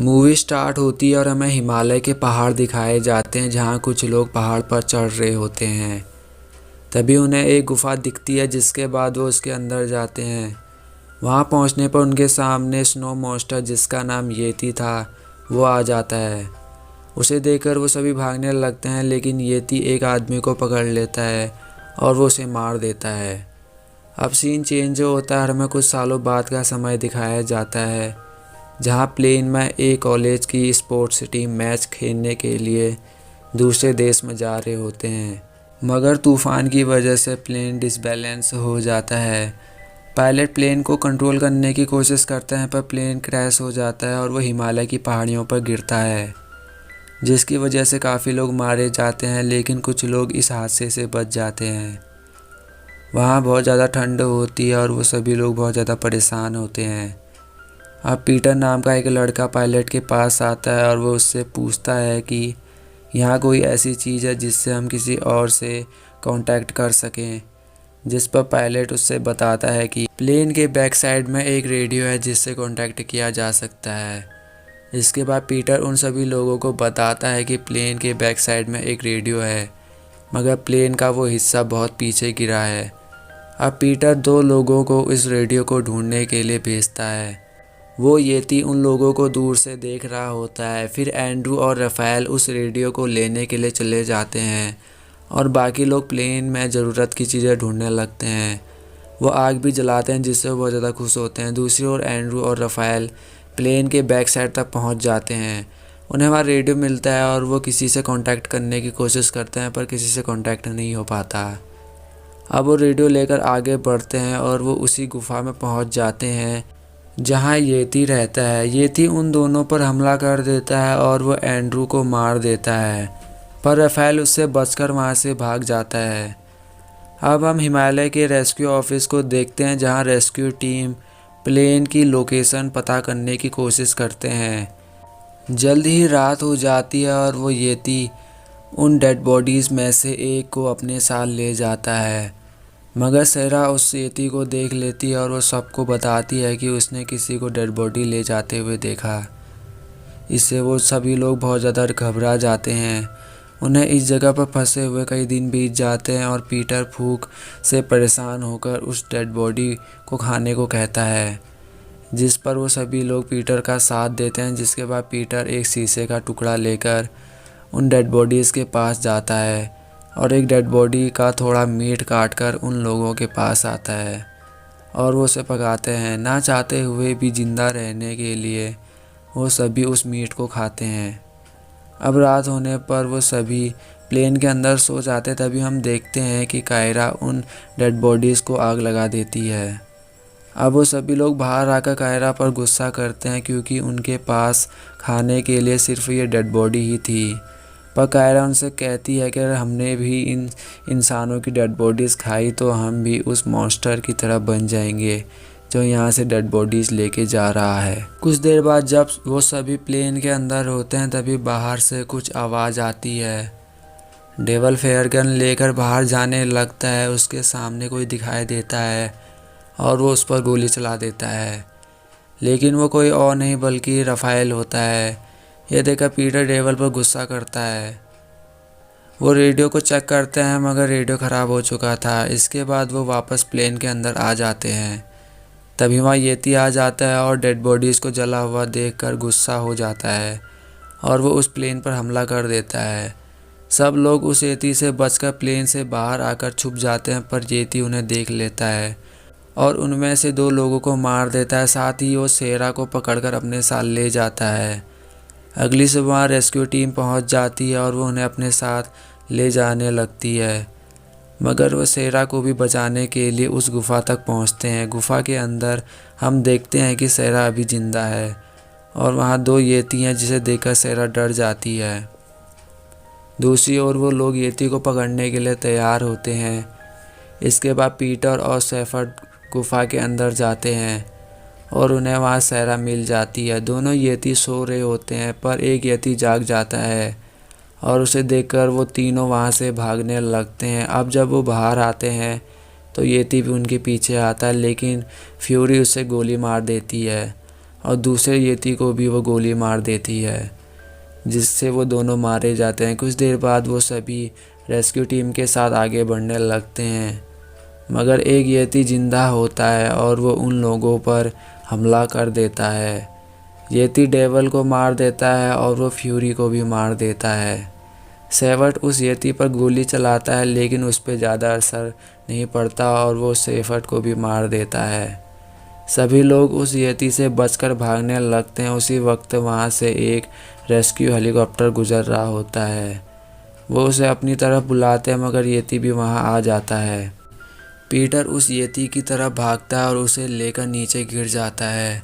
Movie start होती है और हमें हिमालय के पहाड़ दिखाए जाते हैं जहाँ कुछ लोग पहाड़ पर चढ़ रहे होते हैं। तभी उन्हें एक गुफा दिखती है जिसके बाद वो उसके अंदर जाते हैं। वहाँ पहुँचने पर उनके सामने स्नो मॉन्स्टर जिसका नाम येती था वो आ जाता है। उसे देखकर वो सभी भागने लगते हैं लेकिन येती एक आदमी को पकड़ लेता है और वो उसे मार देता है। अब सीन चेंज होता है और हमें कुछ सालों बाद का समय दिखाया जाता है जहाँ प्लेन में एक कॉलेज की स्पोर्ट्स टीम मैच खेलने के लिए दूसरे देश में जा रहे होते हैं, मगर तूफान की वजह से प्लेन डिसबैलेंस हो जाता है। पायलट प्लेन को कंट्रोल करने की कोशिश करते हैं पर प्लेन क्रैश हो जाता है और वो हिमालय की पहाड़ियों पर गिरता है, जिसकी वजह से काफ़ी लोग मारे जाते हैं लेकिन कुछ लोग इस हादसे से बच जाते हैं। वहाँ बहुत ज़्यादा ठंड होती है और वो सभी लोग बहुत ज़्यादा परेशान होते हैं। अब पीटर नाम का एक लड़का पायलट के पास आता है और वो उससे पूछता है कि यहाँ कोई ऐसी चीज़ है जिससे हम किसी और से कांटेक्ट कर सकें, जिस पर पायलट उससे बताता है कि प्लेन के बैक साइड में एक रेडियो है जिससे कांटेक्ट किया जा सकता है। इसके बाद पीटर उन सभी लोगों को बताता है कि प्लेन के बैक साइड में एक रेडियो है, मगर प्लेन का वो हिस्सा बहुत पीछे गिरा है। अब पीटर दो लोगों को इस रेडियो को ढूंढने के लिए भेजता है। वो येती उन लोगों को दूर से देख रहा होता है। फिर एंड्रू और राफेल उस रेडियो को लेने के लिए चले जाते हैं और बाकी लोग प्लेन में ज़रूरत की चीज़ें ढूंढने लगते हैं। वो आग भी जलाते हैं जिससे वो बहुत ज़्यादा खुश होते हैं। दूसरी ओर एंड्रू और राफेल प्लेन के बैक साइड तक पहुंच जाते हैं। उन्हें वहाँ रेडियो मिलता है और वो किसी से कांटेक्ट करने की कोशिश करते हैं पर किसी से कांटेक्ट नहीं हो पाता। अब वो रेडियो लेकर आगे बढ़ते हैं और वो उसी गुफा में पहुंच जाते हैं जहां येती रहता है। येती उन दोनों पर हमला कर देता है और वो एंड्रू को मार देता है, पर राफेल उससे बचकर वहां से भाग जाता है। अब हम हिमालय के रेस्क्यू ऑफिस को देखते हैं जहां रेस्क्यू टीम प्लेन की लोकेशन पता करने की कोशिश करते हैं। जल्द ही रात हो जाती है और वो येती उन डेड बॉडीज़ में से एक को अपने साथ ले जाता है, मगर सेरा उस येती को देख लेती है और वो सबको बताती है कि उसने किसी को डेड बॉडी ले जाते हुए देखा। इससे वो सभी लोग बहुत ज़्यादा घबरा जाते हैं। उन्हें इस जगह पर फंसे हुए कई दिन बीत जाते हैं और पीटर भूख से परेशान होकर उस डेड बॉडी को खाने को कहता है, जिस पर वो सभी लोग पीटर का साथ देते हैं। जिसके बाद पीटर एक शीशे का टुकड़ा लेकर उन डेड बॉडीज़ के पास जाता है और एक डेड बॉडी का थोड़ा मीट काट कर उन लोगों के पास आता है और वो उसे पकाते हैं। ना चाहते हुए भी जिंदा रहने के लिए वो सभी उस मीट को खाते हैं। अब रात होने पर वो सभी प्लेन के अंदर सो जाते। तभी हम देखते हैं कि कायरा उन डेड बॉडीज़ को आग लगा देती है। अब वो सभी लोग बाहर आकर कायरा पर गुस्सा करते हैं क्योंकि उनके पास खाने के लिए सिर्फ ये डेड बॉडी ही थी। पर कायरा उनसे कहती है कि अगर हमने भी इन इंसानों की डेड बॉडीज़ खाई तो हम भी उस मॉन्स्टर की तरह बन जाएंगे जो यहाँ से डेड बॉडीज़ लेके जा रहा है। कुछ देर बाद जब वो सभी प्लेन के अंदर होते हैं तभी बाहर से कुछ आवाज़ आती है। डेवल फेयर गन लेकर बाहर जाने लगता है। उसके सामने कोई दिखाई देता है और वो उस पर गोली चला देता है, लेकिन वो कोई और नहीं बल्कि राफेल होता है। यह देखकर पीटर डेवल पर गुस्सा करता है। वो रेडियो को चेक करते हैं मगर रेडियो ख़राब हो चुका था। इसके बाद वो वापस प्लेन के अंदर आ जाते हैं। तभी वहाँ येती आ जाता है और डेड बॉडीज़ को जला हुआ देखकर गुस्सा हो जाता है और वो उस प्लेन पर हमला कर देता है। सब लोग उस येती से बचकर प्लेन से बाहर आकर छुप जाते हैं, पर येती उन्हें देख लेता है और उनमें से दो लोगों को मार देता है। साथ ही वो सेरा को पकड़कर अपने साथ ले जाता है। अगली सुबह रेस्क्यू टीम पहुंच जाती है और वो उन्हें अपने साथ ले जाने लगती है, मगर वो सेरा को भी बचाने के लिए उस गुफा तक पहुंचते हैं। गुफा के अंदर हम देखते हैं कि सेरा अभी ज़िंदा है और वहाँ दो येती हैं जिसे देखकर सेरा डर जाती है। दूसरी ओर वो लोग येती को पकड़ने के लिए तैयार होते हैं। इसके बाद पीटर और सेफर्ड गुफा के अंदर जाते हैं और उन्हें वहाँ सेरा मिल जाती है। दोनों येती सो रहे होते हैं पर एक येती जाग जाता है और उसे देखकर वो तीनों वहाँ से भागने लगते हैं। अब जब वो बाहर आते हैं तो येती भी उनके पीछे आता है, लेकिन फ्यूरी उसे गोली मार देती है। और दूसरे येती को भी वो गोली मार देती है, जिससे वो दोनों मारे जाते हैं। कुछ देर बाद वो सभी रेस्क्यू टीम के साथ आगे बढ़ने लगते हैं, मगर एक येती जिंदा होता है और वो उन लोगों पर हमला कर देता है। येती डेवल को मार देता है और वो फ्यूरी को भी मार देता है। सेवर्ट उस येती पर गोली चलाता है, लेकिन उस पर ज़्यादा असर नहीं पड़ता और वो सेवर्ट को भी मार देता है। सभी लोग उस येती से बचकर भागने लगते हैं। उसी वक्त वहाँ से एक रेस्क्यू हेलीकॉप्टर गुजर रहा होता है। वो उसे अपनी तरफ बुलाते हैं, मगर येती भी वहाँ आ जाता है। पीटर उस येती की तरफ भागता है और उसे लेकर नीचे गिर जाता है।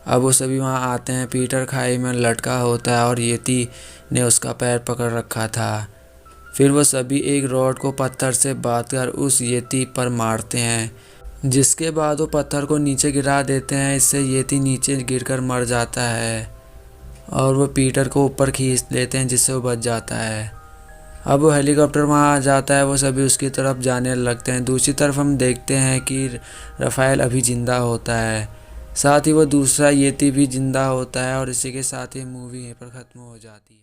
अब वो सभी वहाँ आते हैं। पीटर खाई में लटका होता है और येती ने उसका पैर पकड़ रखा था। फिर वो सभी एक रॉड को पत्थर से बांधकर उस येती पर मारते हैं, जिसके बाद वो पत्थर को नीचे गिरा देते हैं। इससे येती नीचे गिरकर मर जाता है और वो पीटर को ऊपर खींच लेते हैं, जिससे वो बच जाता है। अब वो हेलीकॉप्टर वहाँ आ जाता है। वो सभी उसकी तरफ जाने लगते हैं। दूसरी तरफ हम देखते हैं कि राफेल अभी ज़िंदा होता है, साथ ही वो दूसरा येती भी ज़िंदा होता है और इसी के साथ ही मूवी यहीं पर ख़त्म हो जाती है।